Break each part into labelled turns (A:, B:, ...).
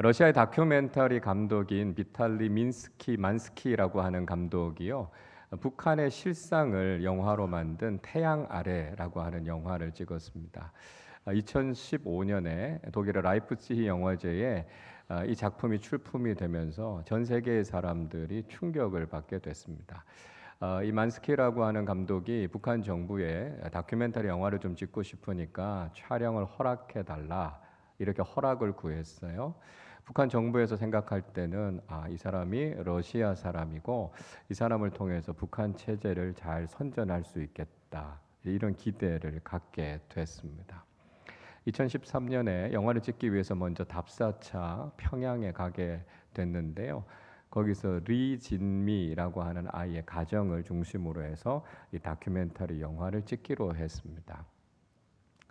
A: 러시아의 다큐멘터리 감독인 비탈리 만스키라고 하는 감독이요. 북한의 실상을 영화로 만든 태양 아래라고 하는 영화를 찍었습니다. 2015년에 독일의 라이프치히 영화제에 이 작품이 출품이 되면서 전 세계의 사람들이 충격을 받게 됐습니다. 이 만스키라고 하는 감독이 북한 정부에 다큐멘터리 영화를 좀 찍고 싶으니까 촬영을 허락해 달라 이렇게 허락을 구했어요. 북한 정부에서 생각할 때는 이 사람이 러시아 사람이고 이 사람을 통해서 북한 체제를 잘 선전할 수 있겠다 이런 기대를 갖게 됐습니다. 2013년에 영화를 찍기 위해서 먼저 답사차 평양에 가게 됐는데요. 거기서 리진미라고 하는 아이의 가정을 중심으로 해서 이 다큐멘터리 영화를 찍기로 했습니다.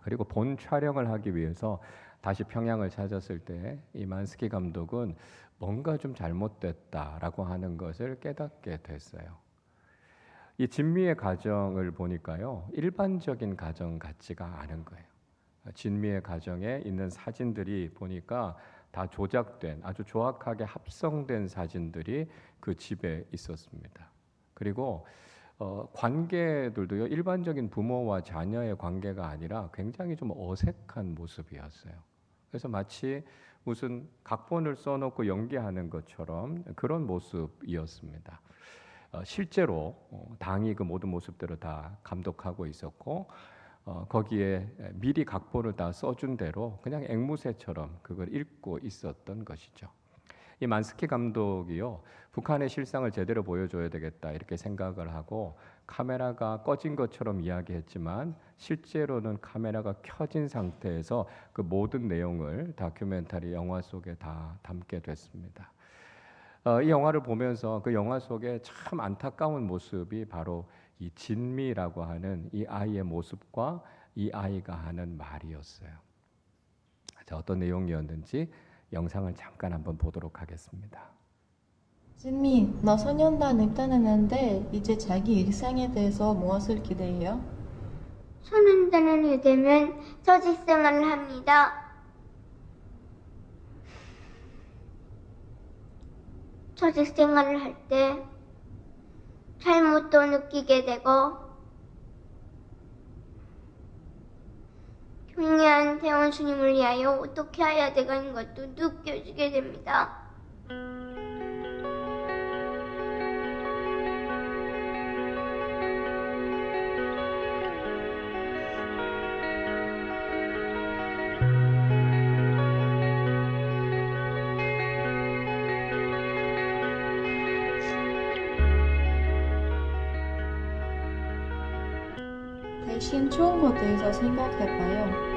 A: 그리고 본 촬영을 하기 위해서 다시 평양을 찾았을 때 이 만스키 감독은 뭔가 좀 잘못됐다라고 하는 것을 깨닫게 됐어요. 이 진미의 가정을 보니까요, 일반적인 가정 같지가 않은 거예요. 진미의 가정에 있는 사진들이 보니까 다 조작된 아주 조악하게 합성된 사진들이 그 집에 있었습니다. 그리고 관계들도요, 일반적인 부모와 자녀의 관계가 아니라 굉장히 좀 어색한 모습이었어요. 그래서 마치 무슨 각본을 써놓고 연기하는 것처럼 그런 모습이었습니다. 실제로 당이 그 모든 모습들을 다 감독하고 있었고 거기에 미리 각본을 다 써준 대로 그냥 앵무새처럼 그걸 읽고 있었던 것이죠. 이 만스키 감독이요, 북한의 실상을 제대로 보여줘야 되겠다 이렇게 생각을 하고 카메라가 꺼진 것처럼 이야기했지만 실제로는 카메라가 켜진 상태에서 그 모든 내용을 다큐멘터리 영화 속에 다 담게 됐습니다. 이 영화를 보면서 그 영화 속에 참 안타까운 모습이 바로 이 진미라고 하는 이 아이의 모습과 이 아이가 하는 말이었어요. 자, 어떤 내용이었는지 영상을 잠깐 한번 보도록 하겠습니다.
B: 진미, 너 소년단 입단했는데 이제 자기 일상에 대해서 무엇을 기대해요?
C: 소년단원이 되면 조직생활을 합니다. 조직생활을 할 때 잘못도 느끼게 되고 경례한 대원 스님을 위하여 어떻게 해야 되는 것도 느껴지게 됩니다.
B: 대신 좋은 것에 대해서 생각해봐요.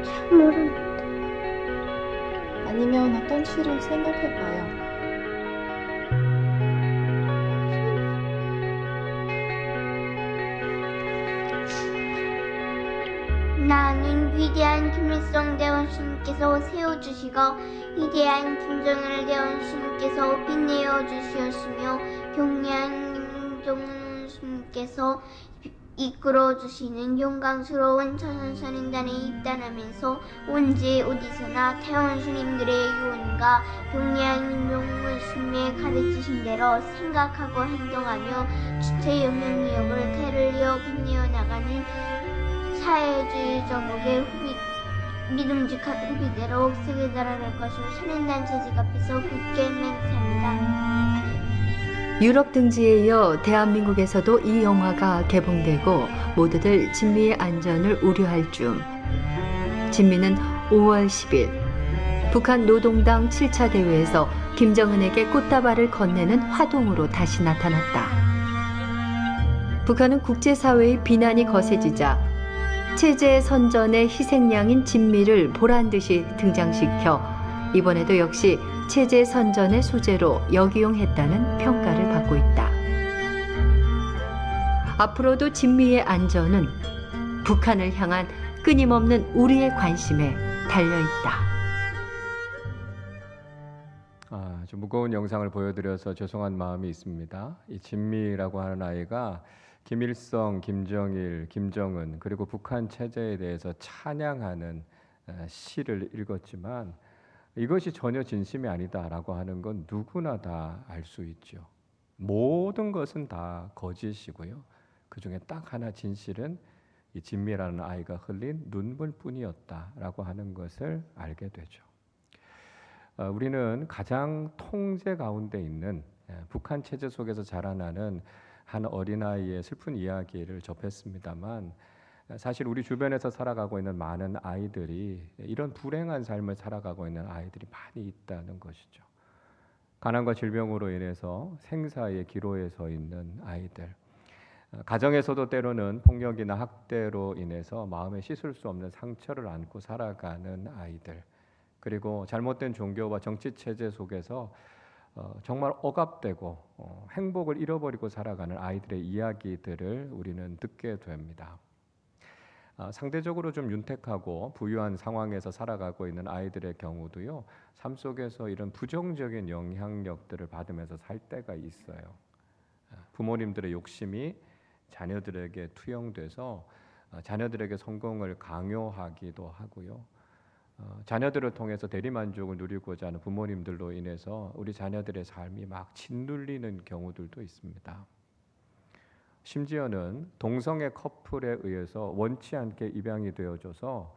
C: 잘 모릅니다.
B: 아니면 어떤 시를 생각해봐요.
C: 나는 위대한 김일성 대원수님께서 세워주시고 위대한 김정일 대원수님께서 빛내어 주시었으며 경례한 김정은 수님께서 이끌어 주시는 영광스러운 천연선인단에 입단하면서 언제 어디서나 태원스님들의 유언과 경례한 김정은 스님의 가르치신 대로 생각하고 행동하며 주체 영향력을 대를 이어 빛내어 나가는 사회주의 정국의 믿음직한 후비대로 세계 나라를 것을 선인단 재직 앞에서 굳게 맹세합니다.
D: 유럽 등지에 이어 대한민국에서도 이 영화가 개봉되고 모두들 진미의 안전을 우려할 중. 진미는 5월 10일 북한 노동당 7차 대회에서 김정은에게 꽃다발을 건네는 화동으로 다시 나타났다. 북한은 국제사회의 비난이 거세지자 체제 선전의 희생양인 진미를 보란듯이 등장시켜 이번에도 역시 체제 선전의 소재로 역이용했다는 평가를 받고 있다. 앞으로도 진미의 안전은 북한을 향한 끊임없는 우리의 관심에 달려있다.
A: 좀 무거운 영상을 보여드려서 죄송한 마음이 있습니다. 이 진미라고 하는 아이가 김일성, 김정일, 김정은 그리고 북한 체제에 대해서 찬양하는 시를 읽었지만 이것이 전혀 진심이 아니다라고 하는 건 누구나 다 알 수 있죠. 모든 것은 다 거짓이고요. 그 중에 딱 하나 진실은 이 진미라는 아이가 흘린 눈물뿐이었다라고 하는 것을 알게 되죠. 우리는 가장 통제 가운데 있는 북한 체제 속에서 자라나는 한 어린아이의 슬픈 이야기를 접했습니다만, 사실 우리 주변에서 살아가고 있는 많은 아이들이 이런 불행한 삶을 살아가고 있는 아이들이 많이 있다는 것이죠. 가난과 질병으로 인해서 생사의 기로에 서 있는 아이들, 가정에서도 때로는 폭력이나 학대로 인해서 마음에 씻을 수 없는 상처를 안고 살아가는 아이들, 그리고 잘못된 종교와 정치 체제 속에서 정말 억압되고 행복을 잃어버리고 살아가는 아이들의 이야기들을 우리는 듣게 됩니다. 상대적으로 좀 윤택하고 부유한 상황에서 살아가고 있는 아이들의 경우도요, 삶 속에서 이런 부정적인 영향력들을 받으면서 살 때가 있어요. 부모님들의 욕심이 자녀들에게 투영돼서 자녀들에게 성공을 강요하기도 하고요. 자녀들을 통해서 대리만족을 누리고자 하는 부모님들로 인해서 우리 자녀들의 삶이 막 짓눌리는 경우들도 있습니다. 심지어는 동성애 커플에 의해서 원치 않게 입양이 되어져서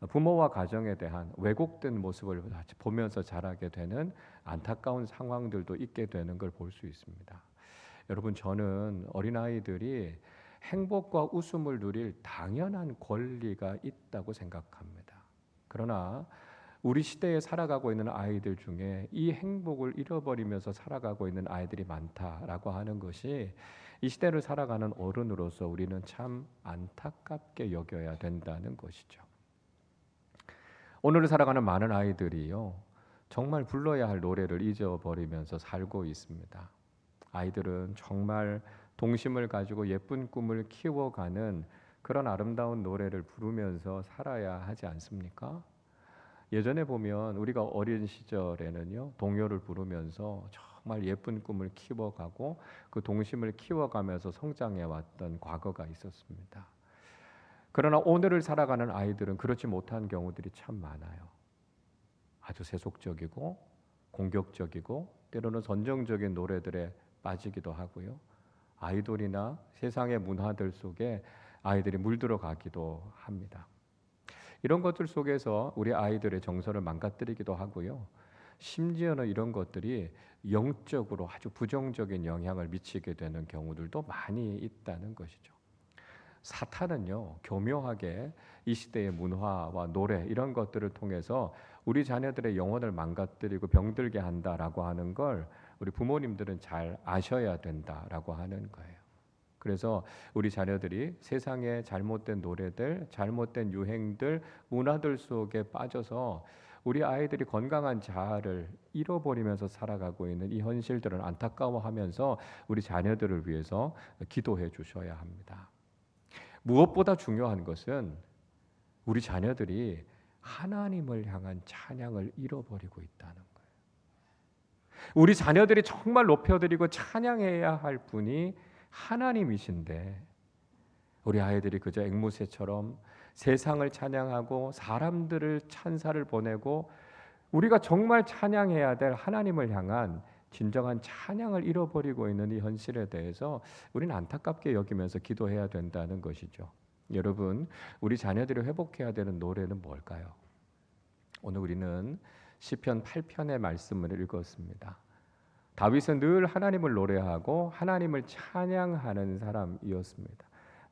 A: 부모와 가정에 대한 왜곡된 모습을 보면서 자라게 되는 안타까운 상황들도 있게 되는 걸 볼 수 있습니다. 여러분, 저는 어린아이들이 행복과 웃음을 누릴 당연한 권리가 있다고 생각합니다. 그러나 우리 시대에 살아가고 있는 아이들 중에 이 행복을 잃어버리면서 살아가고 있는 아이들이 많다라고 하는 것이 이 시대를 살아가는 어른으로서 우리는 참 안타깝게 여겨야 된다는 것이죠. 오늘을 살아가는 많은 아이들이요, 정말 불러야 할 노래를 잊어버리면서 살고 있습니다. 아이들은 정말 동심을 가지고 예쁜 꿈을 키워가는 그런 아름다운 노래를 부르면서 살아야 하지 않습니까? 예전에 보면 우리가 어린 시절에는요, 동요를 부르면서 정말 예쁜 꿈을 키워가고 그 동심을 키워가면서 성장해왔던 과거가 있었습니다. 그러나 오늘을 살아가는 아이들은 그렇지 못한 경우들이 참 많아요. 아주 세속적이고 공격적이고 때로는 선정적인 노래들에 빠지기도 하고요. 아이돌이나 세상의 문화들 속에 아이들이 물들어가기도 합니다. 이런 것들 속에서 우리 아이들의 정서를 망가뜨리기도 하고요. 심지어는 이런 것들이 영적으로 아주 부정적인 영향을 미치게 되는 경우들도 많이 있다는 것이죠. 사탄은요, 교묘하게 이 시대의 문화와 노래 이런 것들을 통해서 우리 자녀들의 영혼을 망가뜨리고 병들게 한다라고 하는 걸 우리 부모님들은 잘 아셔야 된다라고 하는 거예요. 그래서 우리 자녀들이 세상의 잘못된 노래들, 잘못된 유행들, 문화들 속에 빠져서 우리 아이들이 건강한 자아를 잃어버리면서 살아가고 있는 이 현실들을 안타까워하면서 우리 자녀들을 위해서 기도해 주셔야 합니다. 무엇보다 중요한 것은 우리 자녀들이 하나님을 향한 찬양을 잃어버리고 있다는 거예요. 우리 자녀들이 정말 높여드리고 찬양해야 할 분이 하나님이신데 우리 아이들이 그저 앵무새처럼 세상을 찬양하고 사람들을 찬사를 보내고 우리가 정말 찬양해야 될 하나님을 향한 진정한 찬양을 잃어버리고 있는 이 현실에 대해서 우리는 안타깝게 여기면서 기도해야 된다는 것이죠. 여러분, 우리 자녀들이 회복해야 되는 노래는 뭘까요? 오늘 우리는 시편 8편의 말씀을 읽었습니다. 다윗은 늘 하나님을 노래하고 하나님을 찬양하는 사람이었습니다.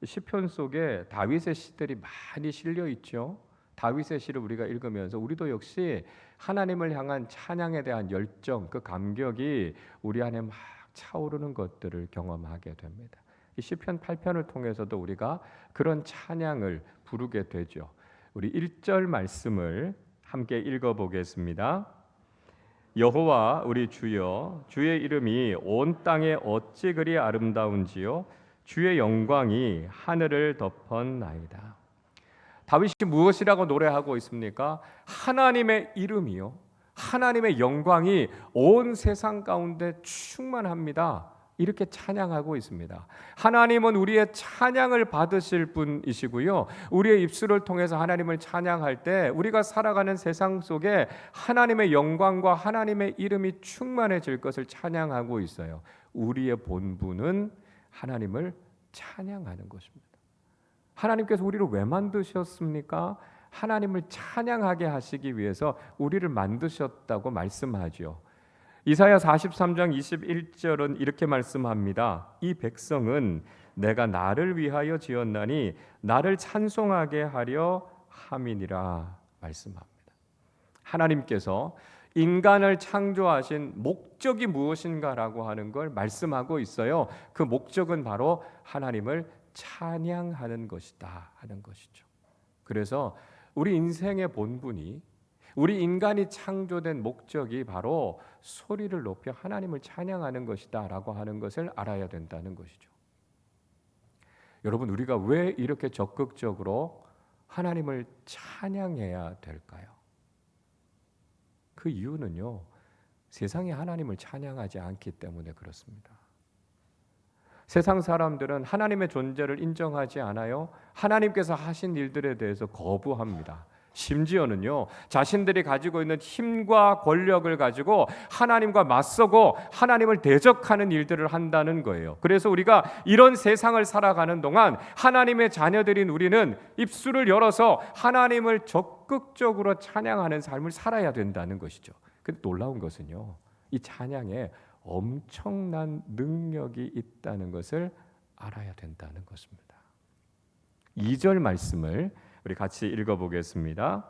A: 시편 속에 다윗의 시들이 많이 실려 있죠. 다윗의 시를 우리가 읽으면서 우리도 역시 하나님을 향한 찬양에 대한 열정, 그 감격이 우리 안에 막 차오르는 것들을 경험하게 됩니다. 이 시편 8편을 통해서도 우리가 그런 찬양을 부르게 되죠. 우리 1절 말씀을 함께 읽어보겠습니다. 여호와 우리 주여, 주의 이름이 온 땅에 어찌 그리 아름다운지요, 주의 영광이 하늘을 덮었나이다. 다윗이 무엇이라고 노래하고 있습니까? 하나님의 이름이요, 하나님의 영광이 온 세상 가운데 충만합니다 이렇게 찬양하고 있습니다. 하나님은 우리의 찬양을 받으실 분이시고요. 우리의 입술을 통해서 하나님을 찬양할 때 우리가 살아가는 세상 속에 하나님의 영광과 하나님의 이름이 충만해질 것을 찬양하고 있어요. 우리의 본분은 하나님을 찬양하는 것입니다. 하나님께서 우리를 왜 만드셨습니까? 하나님을 찬양하게 하시기 위해서 우리를 만드셨다고 말씀하죠. 이사야 43장 21절은 이렇게 말씀합니다. 이 백성은 내가 나를 위하여 지었나니 나를 찬송하게 하려 함이니라 말씀합니다. 하나님께서 인간을 창조하신 목적이 무엇인가라고 하는 걸 말씀하고 있어요. 그 목적은 바로 하나님을 찬양하는 것이다 하는 것이죠. 그래서 우리 인생의 본분이, 우리 인간이 창조된 목적이 바로 소리를 높여 하나님을 찬양하는 것이다 라고 하는 것을 알아야 된다는 것이죠. 여러분, 우리가 왜 이렇게 적극적으로 하나님을 찬양해야 될까요? 그 이유는요, 세상이 하나님을 찬양하지 않기 때문에 그렇습니다. 세상 사람들은 하나님의 존재를 인정하지 않아요. 하나님께서 하신 일들에 대해서 거부합니다. 심지어는요, 자신들이 가지고 있는 힘과 권력을 가지고 하나님과 맞서고 하나님을 대적하는 일들을 한다는 거예요. 그래서 우리가 이런 세상을 살아가는 동안 하나님의 자녀들인 우리는 입술을 열어서 하나님을 적극적으로 찬양하는 삶을 살아야 된다는 것이죠. 근데 놀라운 것은요, 이 찬양에 엄청난 능력이 있다는 것을 알아야 된다는 것입니다. 2절 말씀을 우리 같이 읽어보겠습니다.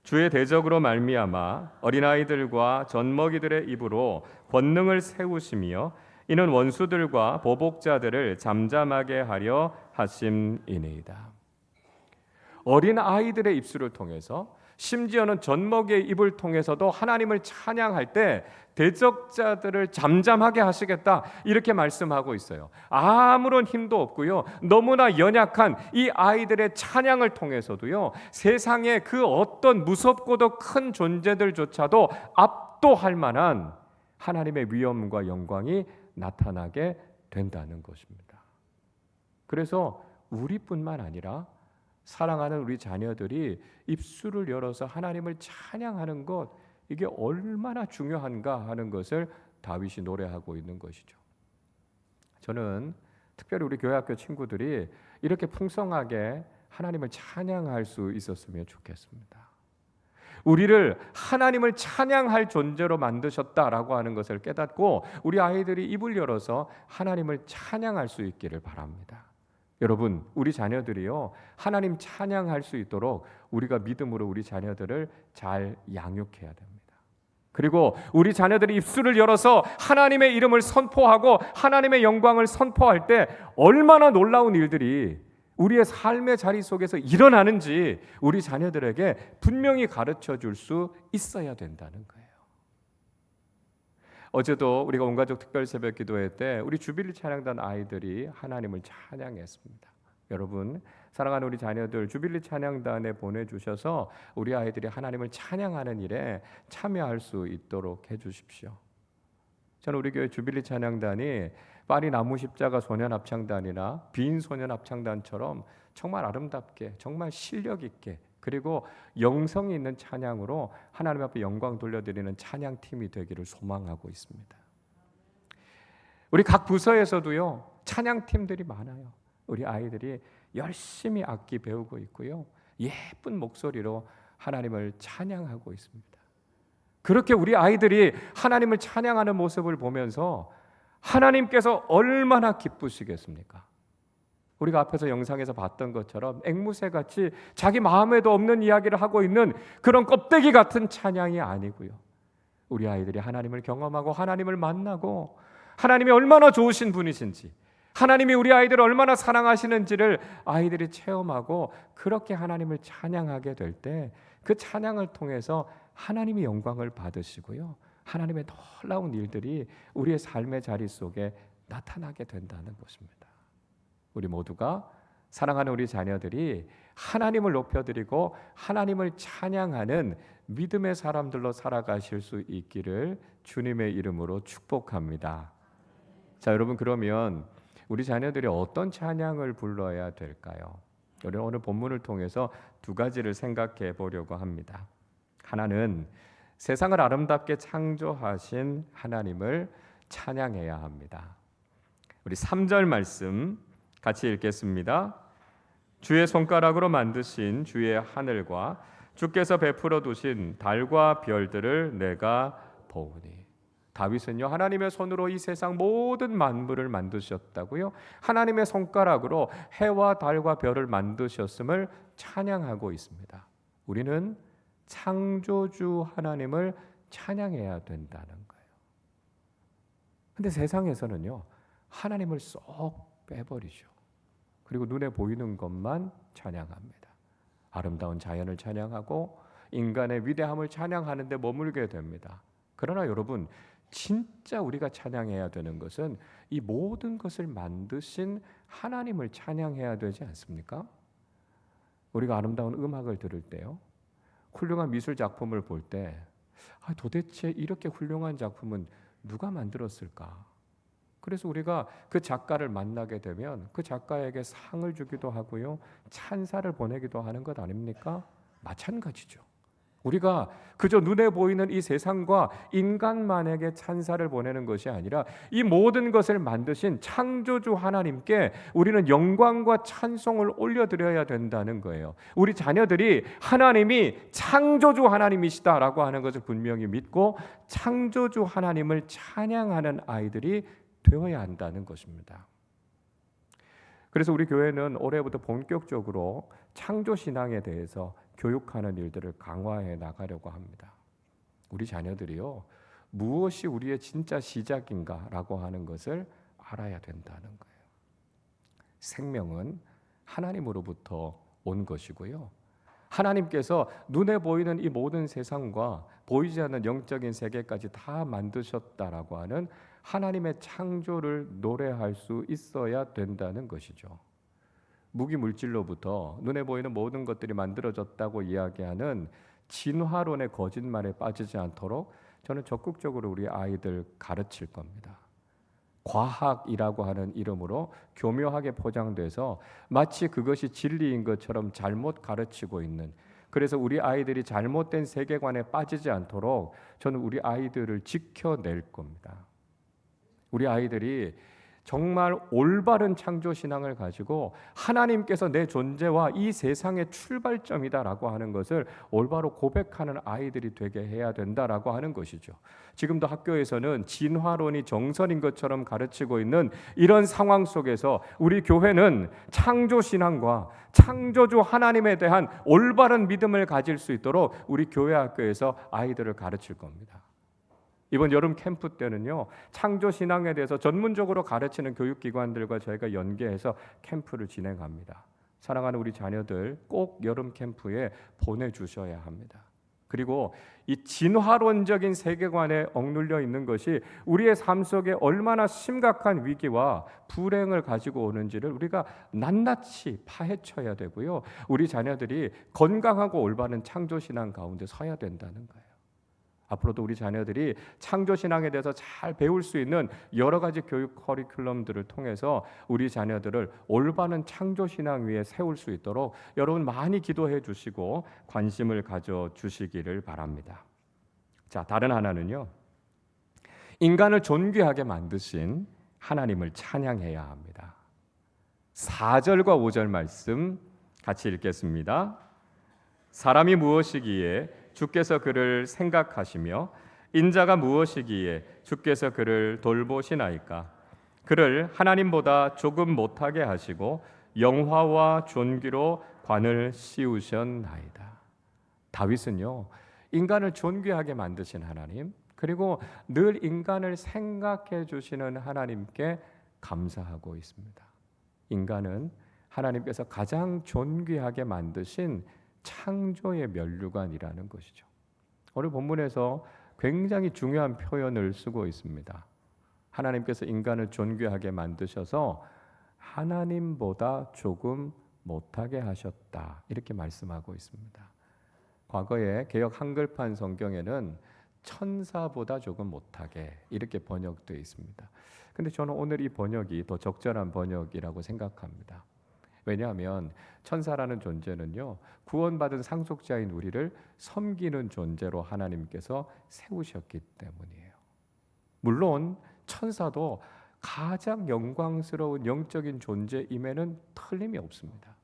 A: 주의 대적으로 말미암아 어린아이들과 젖먹이들의 입으로 권능을 세우시며 이는 원수들과 보복자들을 잠잠하게 하려 하심이니이다. 어린아이들의 입술을 통해서, 심지어는 젖먹이의 입을 통해서도 하나님을 찬양할 때 대적자들을 잠잠하게 하시겠다 이렇게 말씀하고 있어요. 아무런 힘도 없고요, 너무나 연약한 이 아이들의 찬양을 통해서도요, 세상의 그 어떤 무섭고도 큰 존재들조차도 압도할 만한 하나님의 위엄과 영광이 나타나게 된다는 것입니다. 그래서 우리뿐만 아니라 사랑하는 우리 자녀들이 입술을 열어서 하나님을 찬양하는 것, 이게 얼마나 중요한가 하는 것을 다윗이 노래하고 있는 것이죠. 저는 특별히 우리 교회학교 친구들이 이렇게 풍성하게 하나님을 찬양할 수 있었으면 좋겠습니다. 우리를 하나님을 찬양할 존재로 만드셨다라고 하는 것을 깨닫고 우리 아이들이 입을 열어서 하나님을 찬양할 수 있기를 바랍니다. 여러분, 우리 자녀들이요, 하나님 찬양할 수 있도록 우리가 믿음으로 우리 자녀들을 잘 양육해야 됩니다. 그리고 우리 자녀들이 입술을 열어서 하나님의 이름을 선포하고 하나님의 영광을 선포할 때 얼마나 놀라운 일들이 우리의 삶의 자리 속에서 일어나는지 우리 자녀들에게 분명히 가르쳐 줄 수 있어야 된다는 거예요. 어제도 우리가 온가족 특별 새벽 기도회 때 우리 주빌리 찬양단 아이들이 하나님을 찬양했습니다. 여러분, 사랑하는 우리 자녀들 주빌리 찬양단에 보내주셔서 우리 아이들이 하나님을 찬양하는 일에 참여할 수 있도록 해주십시오. 저는 우리 교회 주빌리 찬양단이 파리 나무십자가 소년합창단이나 빈 소년합창단처럼 정말 아름답게, 정말 실력 있게, 그리고 영성이 있는 찬양으로 하나님 앞에 영광 돌려드리는 찬양팀이 되기를 소망하고 있습니다. 우리 각 부서에서도요, 찬양팀들이 많아요. 우리 아이들이 열심히 악기 배우고 있고요, 예쁜 목소리로 하나님을 찬양하고 있습니다. 그렇게 우리 아이들이 하나님을 찬양하는 모습을 보면서 하나님께서 얼마나 기쁘시겠습니까? 우리가 앞에서 영상에서 봤던 것처럼 앵무새같이 자기 마음에도 없는 이야기를 하고 있는 그런 껍데기 같은 찬양이 아니고요, 우리 아이들이 하나님을 경험하고 하나님을 만나고 하나님이 얼마나 좋으신 분이신지, 하나님이 우리 아이들을 얼마나 사랑하시는지를 아이들이 체험하고 그렇게 하나님을 찬양하게 될 때 그 찬양을 통해서 하나님이 영광을 받으시고요, 하나님의 놀라운 일들이 우리의 삶의 자리 속에 나타나게 된다는 것입니다. 우리 모두가 사랑하는 우리 자녀들이 하나님을 높여드리고 하나님을 찬양하는 믿음의 사람들로 살아가실 수 있기를 주님의 이름으로 축복합니다. 자, 여러분, 그러면 우리 자녀들이 어떤 찬양을 불러야 될까요? 우리는 오늘 본문을 통해서 두 가지를 생각해 보려고 합니다. 하나는 세상을 아름답게 창조하신 하나님을 찬양해야 합니다. 우리 3절 말씀 같이 읽겠습니다. 주의 손가락으로 만드신 주의 하늘과 주께서 베풀어 두신 달과 별들을 내가 보으니. 다윗은요, 하나님의 손으로 이 세상 모든 만물을 만드셨다고요. 하나님의 손가락으로 해와 달과 별을 만드셨음을 찬양하고 있습니다. 우리는 창조주 하나님을 찬양해야 된다는 거예요. 근데 세상에서는요, 하나님을 쏙 빼버리죠. 그리고 눈에 보이는 것만 찬양합니다. 아름다운 자연을 찬양하고 인간의 위대함을 찬양하는 데 머물게 됩니다. 그러나 여러분, 진짜 우리가 찬양해야 되는 것은 이 모든 것을 만드신 하나님을 찬양해야 되지 않습니까? 우리가 아름다운 음악을 들을 때요, 훌륭한 미술 작품을 볼 때 도대체 이렇게 훌륭한 작품은 누가 만들었을까? 그래서 우리가 그 작가를 만나게 되면 그 작가에게 상을 주기도 하고요, 찬사를 보내기도 하는 것 아닙니까? 마찬가지죠. 우리가 그저 눈에 보이는 이 세상과 인간만에게 찬사를 보내는 것이 아니라 이 모든 것을 만드신 창조주 하나님께 우리는 영광과 찬송을 올려드려야 된다는 거예요. 우리 자녀들이 하나님이 창조주 하나님이시다라고 하는 것을 분명히 믿고 창조주 하나님을 찬양하는 아이들이 되어야 한다는 것입니다. 그래서 우리 교회는 올해부터 본격적으로 창조신앙에 대해서 교육하는 일들을 강화해 나가려고 합니다. 우리 자녀들이요, 무엇이 우리의 진짜 시작인가라고 하는 것을 알아야 된다는 거예요. 생명은 하나님으로부터 온 것이고요, 하나님께서 눈에 보이는 이 모든 세상과 보이지 않는 영적인 세계까지 다 만드셨다라고 하는 하나님의 창조를 노래할 수 있어야 된다는 것이죠. 무기 물질로부터 눈에 보이는 모든 것들이 만들어졌다고 이야기하는 진화론의 거짓말에 빠지지 않도록 저는 적극적으로 우리 아이들 가르칠 겁니다. 과학이라고 하는 이름으로 교묘하게 포장돼서 마치 그것이 진리인 것처럼 잘못 가르치고 있는, 그래서 우리 아이들이 잘못된 세계관에 빠지지 않도록 저는 우리 아이들을 지켜낼 겁니다. 우리 아이들이 정말 올바른 창조신앙을 가지고 하나님께서 내 존재와 이 세상의 출발점이다라고 하는 것을 올바로 고백하는 아이들이 되게 해야 된다라고 하는 것이죠. 지금도 학교에서는 진화론이 정선인 것처럼 가르치고 있는 이런 상황 속에서 우리 교회는 창조신앙과 창조주 하나님에 대한 올바른 믿음을 가질 수 있도록 우리 교회 학교에서 아이들을 가르칠 겁니다. 이번 여름 캠프 때는요, 창조신앙에 대해서 전문적으로 가르치는 교육기관들과 저희가 연계해서 캠프를 진행합니다. 사랑하는 우리 자녀들 꼭 여름 캠프에 보내주셔야 합니다. 그리고 이 진화론적인 세계관에 억눌려 있는 것이 우리의 삶 속에 얼마나 심각한 위기와 불행을 가지고 오는지를 우리가 낱낱이 파헤쳐야 되고요, 우리 자녀들이 건강하고 올바른 창조신앙 가운데 서야 된다는 거예요. 앞으로도 우리 자녀들이 창조신앙에 대해서 잘 배울 수 있는 여러 가지 교육 커리큘럼들을 통해서 우리 자녀들을 올바른 창조신앙 위에 세울 수 있도록 여러분 많이 기도해 주시고 관심을 가져주시기를 바랍니다. 자, 다른 하나는요, 인간을 존귀하게 만드신 하나님을 찬양해야 합니다. 4절과 5절 말씀 같이 읽겠습니다. 사람이 무엇이기에 주께서 그를 생각하시며 인자가 무엇이기에 주께서 그를 돌보시나이까. 그를 하나님보다 조금 못하게 하시고 영화와 존귀로 관을 씌우셨나이다. 다윗은요, 인간을 존귀하게 만드신 하나님, 그리고 늘 인간을 생각해 주시는 하나님께 감사하고 있습니다. 인간은 하나님께서 가장 존귀하게 만드신 창조의 면류관이라는 것이죠. 오늘 본문에서 굉장히 중요한 표현을 쓰고 있습니다. 하나님께서 인간을 존귀하게 만드셔서 하나님보다 조금 못하게 하셨다, 이렇게 말씀하고 있습니다. 과거에 개역 한글판 성경에는 천사보다 조금 못하게 이렇게 번역되어 있습니다. 근데 저는 오늘 이 번역이 더 적절한 번역이라고 생각합니다. 왜냐하면 천사라는 존재는요, 구원받은 상속자인 우리를 섬기는 존재로 하나님께서 세우셨기 때문이에요. 물론 천사도 가장 영광스러운 영적인 존재임에는 틀림이 없습니다.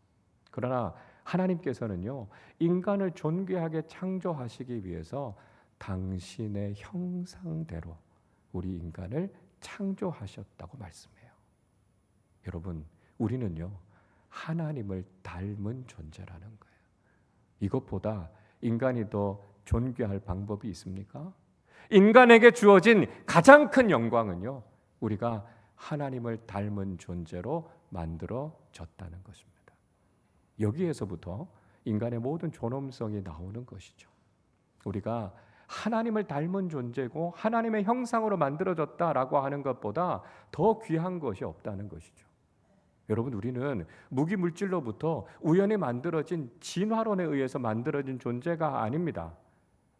A: 그러나 하나님께서는요, 인간을 존귀하게 창조하시기 위해서 당신의 형상대로 우리 인간을 창조하셨다고 말씀해요. 여러분, 우리는요, 하나님을 닮은 존재라는 거예요. 이것보다 인간이 더 존귀할 방법이 있습니까? 인간에게 주어진 가장 큰 영광은요, 우리가 하나님을 닮은 존재로 만들어졌다는 것입니다. 여기에서부터 인간의 모든 존엄성이 나오는 것이죠. 우리가 하나님을 닮은 존재고 하나님의 형상으로 만들어졌다라고 하는 것보다 더 귀한 것이 없다는 것이죠. 여러분, 우리는 무기물질로부터 우연히 만들어진 진화론에 의해서 만들어진 존재가 아닙니다.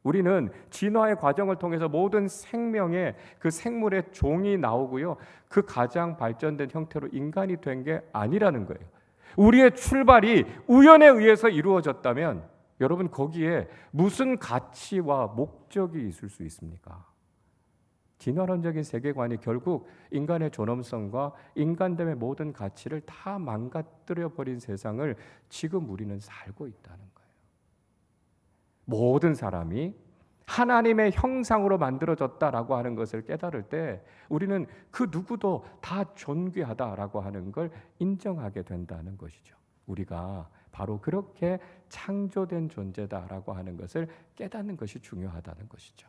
A: 우리는 진화의 과정을 통해서 모든 생명의 그 생물의 종이 나오고요, 그 가장 발전된 형태로 인간이 된 게 아니라는 거예요. 우리의 출발이 우연에 의해서 이루어졌다면 여러분, 거기에 무슨 가치와 목적이 있을 수 있습니까? 진화론적인 세계관이 결국 인간의 존엄성과 인간됨의 모든 가치를 다 망가뜨려 버린 세상을 지금 우리는 살고 있다는 거예요. 모든 사람이 하나님의 형상으로 만들어졌다라고 하는 것을 깨달을 때 우리는 그 누구도 다 존귀하다라고 하는 걸 인정하게 된다는 것이죠. 우리가 바로 그렇게 창조된 존재다라고 하는 것을 깨닫는 것이 중요하다는 것이죠.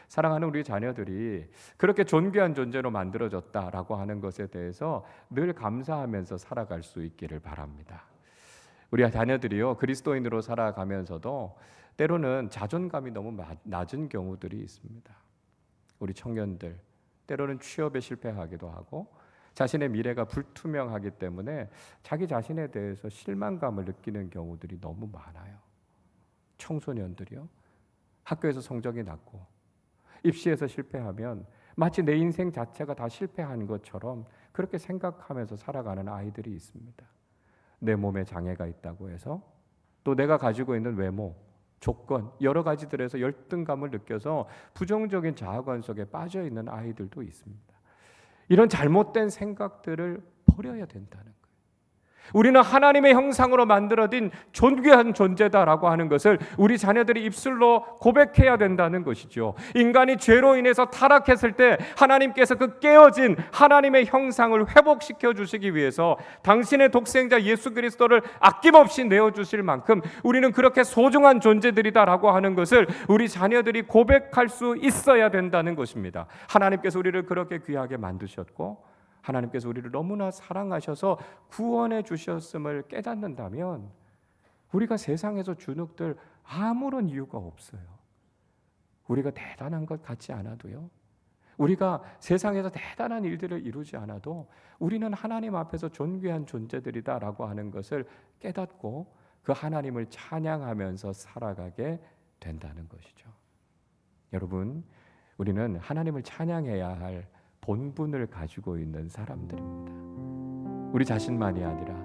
A: 사랑하는 우리 자녀들이 그렇게 존귀한 존재로 만들어졌다라고 하는 것에 대해서 늘 감사하면서 살아갈 수 있기를 바랍니다. 우리 자녀들이요, 그리스도인으로 살아가면서도 때로는 자존감이 너무 낮은 경우들이 있습니다. 우리 청년들 때로는 취업에 실패하기도 하고 자신의 미래가 불투명하기 때문에 자기 자신에 대해서 실망감을 느끼는 경우들이 너무 많아요. 청소년들이요, 학교에서 성적이 낮고 입시에서 실패하면 마치 내 인생 자체가 다 실패한 것처럼 그렇게 생각하면서 살아가는 아이들이 있습니다. 내 몸에 장애가 있다고 해서, 또 내가 가지고 있는 외모, 조건, 여러 가지들에서 열등감을 느껴서 부정적인 자아관 속에 빠져 있는 아이들도 있습니다. 이런 잘못된 생각들을 버려야 된다는 거예요. 우리는 하나님의 형상으로 만들어진 존귀한 존재다라고 하는 것을 우리 자녀들이 입술로 고백해야 된다는 것이죠. 인간이 죄로 인해서 타락했을 때 하나님께서 그 깨어진 하나님의 형상을 회복시켜 주시기 위해서 당신의 독생자 예수 그리스도를 아낌없이 내어주실 만큼 우리는 그렇게 소중한 존재들이다라고 하는 것을 우리 자녀들이 고백할 수 있어야 된다는 것입니다. 하나님께서 우리를 그렇게 귀하게 만드셨고 하나님께서 우리를 너무나 사랑하셔서 구원해 주셨음을 깨닫는다면 우리가 세상에서 주눅들 아무런 이유가 없어요. 우리가 대단한 것 같지 않아도요, 우리가 세상에서 대단한 일들을 이루지 않아도 우리는 하나님 앞에서 존귀한 존재들이다라고 하는 것을 깨닫고 그 하나님을 찬양하면서 살아가게 된다는 것이죠. 여러분, 우리는 하나님을 찬양해야 할 본분을 가지고 있는 사람들입니다. 우리 자신만이 아니라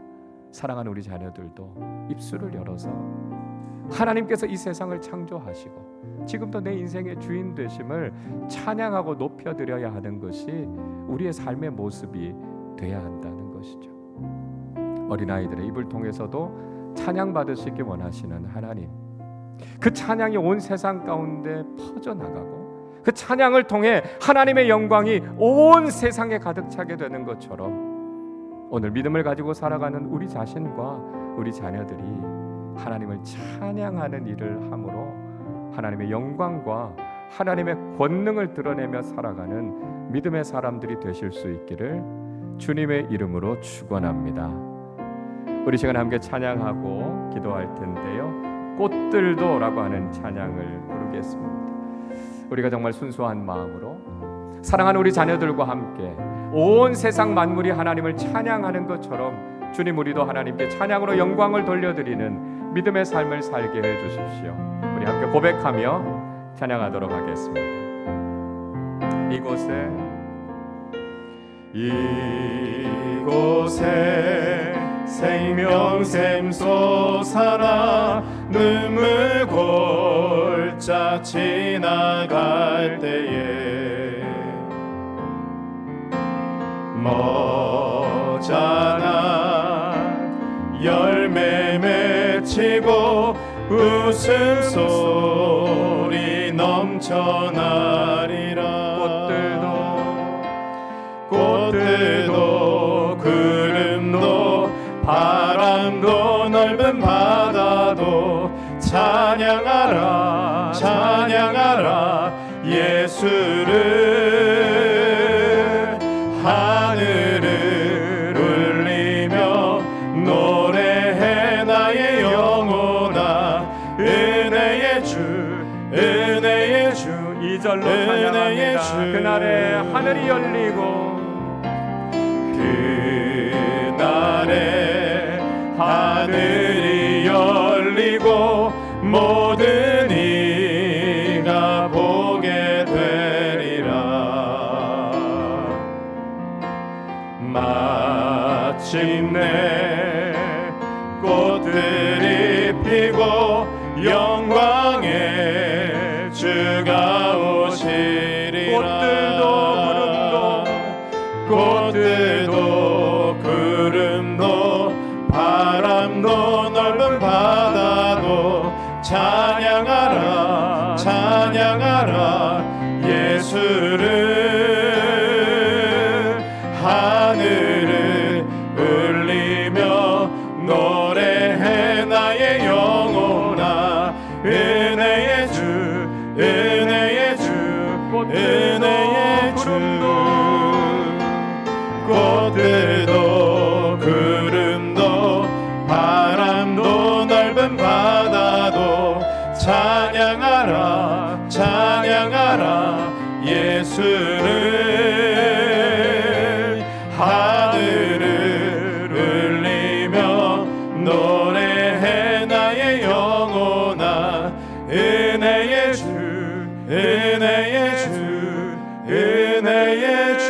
A: 사랑하는 우리 자녀들도 입술을 열어서 하나님께서 이 세상을 창조하시고 지금도 내 인생의 주인 되심을 찬양하고 높여드려야 하는 것이 우리의 삶의 모습이 돼야 한다는 것이죠. 어린아이들의 입을 통해서도 찬양받으시기 원하시는 하나님, 그 찬양이 온 세상 가운데 퍼져나가고 그 찬양을 통해 하나님의 영광이 온 세상에 가득 차게 되는 것처럼 오늘 믿음을 가지고 살아가는 우리 자신과 우리 자녀들이 하나님을 찬양하는 일을 함으로 하나님의 영광과 하나님의 권능을 드러내며 살아가는 믿음의 사람들이 되실 수 있기를 주님의 이름으로 축원합니다. 우리 시간 함께 찬양하고 기도할 텐데요, 꽃들도라고 하는 찬양을 부르겠습니다. 우리가 정말 순수한 마음으로 사랑하는 우리 자녀들과 함께 온 세상 만물이 하나님을 찬양하는 것처럼 주님, 우리도 하나님께 찬양으로 영광을 돌려드리는 믿음의 삶을 살게 해주십시오. 우리 함께 고백하며 찬양하도록 하겠습니다. 이곳에 생명 샘솟아나 눈물 골짜 지나갈 때에 머자난 열매 맺히고 웃음소리 넘쳐나리라. 꽃들도 구름도 바람도 넓은 바다도 찬양하라 찬양하라 예수를. 하늘을 울리며 노래해 나의 영혼아. 은혜의 주 은혜의 주 2절로 찬양합니다. 그날에 하늘이 열리고 그날에 하늘이 열리고 모든 이가 보게 되리라. 마침내 꽃들이 피고 영광의 주가 오시리라. 꽃들도 구름도 바람도 넓은 바다도 찬양하라 찬양하라 예수를. 하늘을 울리며 노래해 나의 영혼아. 은혜의 주 은혜의 주 은혜의 주. 꽃들도 구름도 바람도 넓은 바다도 찬양하라 찬양하라 예수를. 하늘을 울리며 노래해 나의 영혼아. 은혜의 주 은혜의 주 은혜의 주.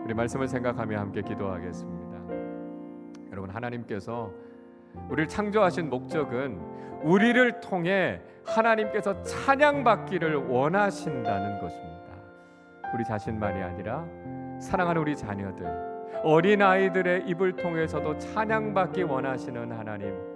A: 우리 말씀을 생각하며 함께 기도하겠습니다. 여러분, 하나님께서 우리를 창조하신 목적은 우리를 통해 하나님께서 찬양받기를 원하신다는 것입니다. 우리 자신만이 아니라 사랑하는 우리 자녀들, 어린아이들의 입을 통해서도 찬양받기 원하시는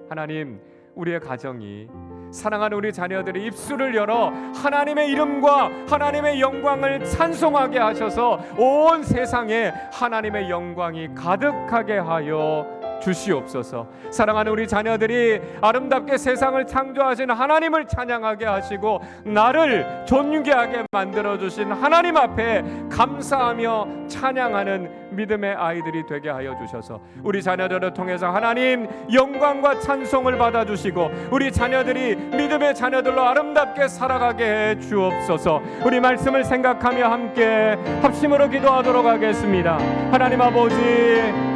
A: 하나님, 우리의 가정이 사랑하는 우리 자녀들의 입술을 열어 하나님의 이름과 하나님의 영광을 찬송하게 하셔서 온 세상에 하나님의 영광이 가득하게 하여 주시옵소서. 사랑하는 우리 자녀들이 아름답게 세상을 창조하신 하나님을 찬양하게 하시고 나를 존귀하게 만들어주신 하나님 앞에 감사하며 찬양하는 믿음의 아이들이 되게 하여 주셔서 우리 자녀들을 통해서 하나님 영광과 찬송을 받아주시고 우리 자녀들이 믿음의 자녀들로 아름답게 살아가게 해 주옵소서. 우리 말씀을 생각하며 함께 합심으로 기도하도록 하겠습니다. 하나님 아버지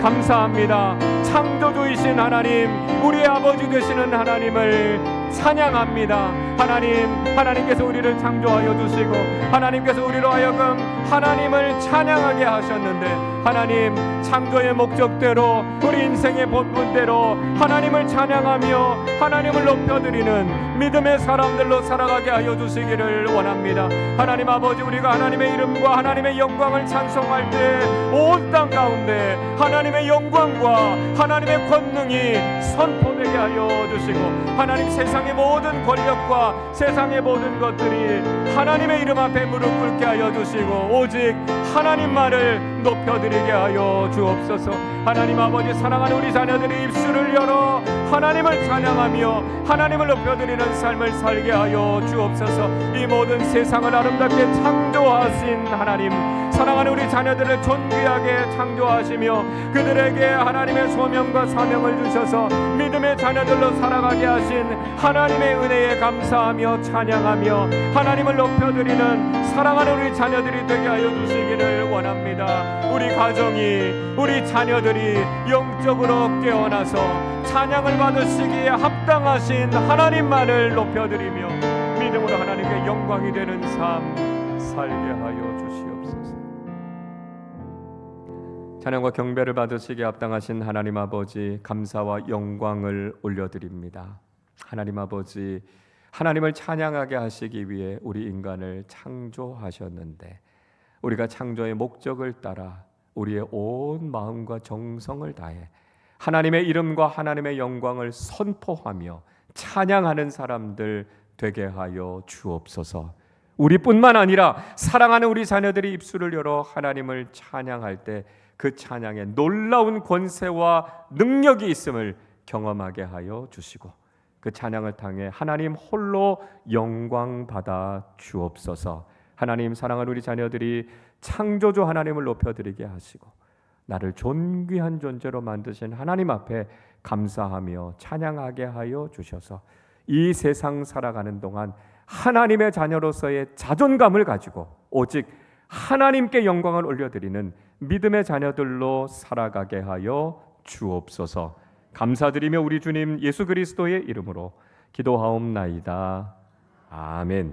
A: 감사합니다. 창조주이신 하나님, 우리의 아버지 되시는 하나님을 찬양합니다. 하나님께서 우리를 창조하여 주시고 하나님께서 우리로 하여금 하나님을 찬양하게 하셨는데 하나님 창조의 목적대로 우리 인생의 본분대로 하나님을 찬양하며 하나님을 높여드리는 믿음의 사람들로 살아가게 하여 주시기를 원합니다. 하나님 아버지, 우리가 하나님의 이름과 하나님의 영광을 찬송할 때 온 땅 가운데 하나님의 영광과 하나님의 권능이 선포되게 하여 주시고 하나님 세상의 모든 권력과 세상의 모든 것들이 하나님의 이름 앞에 무릎 꿇게 하여 주시고 오직 하나님만을 높여드리게 하여 주옵소서. 하나님 아버지, 사랑하는 우리 자녀들이 입술을 열어 하나님을 찬양하며 하나님을 높여드리는 삶을 살게 하여 주옵소서. 이 모든 세상을 아름답게 창조하신 하나님, 사랑하는 우리 자녀들을 존귀하게 창조하시며 그들에게 하나님의 소명과 사명을 주셔서 믿음의 자녀들로 살아가게 하신 하나님의 은혜에 감사하며 찬양하며 하나님을 높여드리는 사랑하는 우리 자녀들이 되게 하여 주시기를 원합니다. 우리 가정이, 우리 자녀들이 영적으로 깨어나서 찬양을 받으시기에 합당하신 하나님만을 높여드리며 믿음으로 하나님께 영광이 되는 삶 살게 하여 주시옵소서. 찬양과 경배를 받으시기에 합당하신 하나님 아버지, 감사와 영광을 올려드립니다. 하나님 아버지, 하나님을 찬양하게 하시기 위해 우리 인간을 창조하셨는데 우리가 창조의 목적을 따라 우리의 온 마음과 정성을 다해 하나님의 이름과 하나님의 영광을 선포하며 찬양하는 사람들 되게 하여 주옵소서. 우리뿐만 아니라 사랑하는 우리 자녀들이 입술을 열어 하나님을 찬양할 때 그 찬양에 놀라운 권세와 능력이 있음을 경험하게 하여 주시고 그 찬양을 통해 하나님 홀로 영광 받아 주옵소서. 하나님, 사랑하는 우리 자녀들이 창조주 하나님을 높여드리게 하시고 나를 존귀한 존재로 만드신 하나님 앞에 감사하며 찬양하게 하여 주셔서 이 세상 살아가는 동안 하나님의 자녀로서의 자존감을 가지고 오직 하나님께 영광을 올려드리는 믿음의 자녀들로 살아가게 하여 주옵소서. 감사드리며 우리 주님 예수 그리스도의 이름으로 기도하옵나이다. 아멘.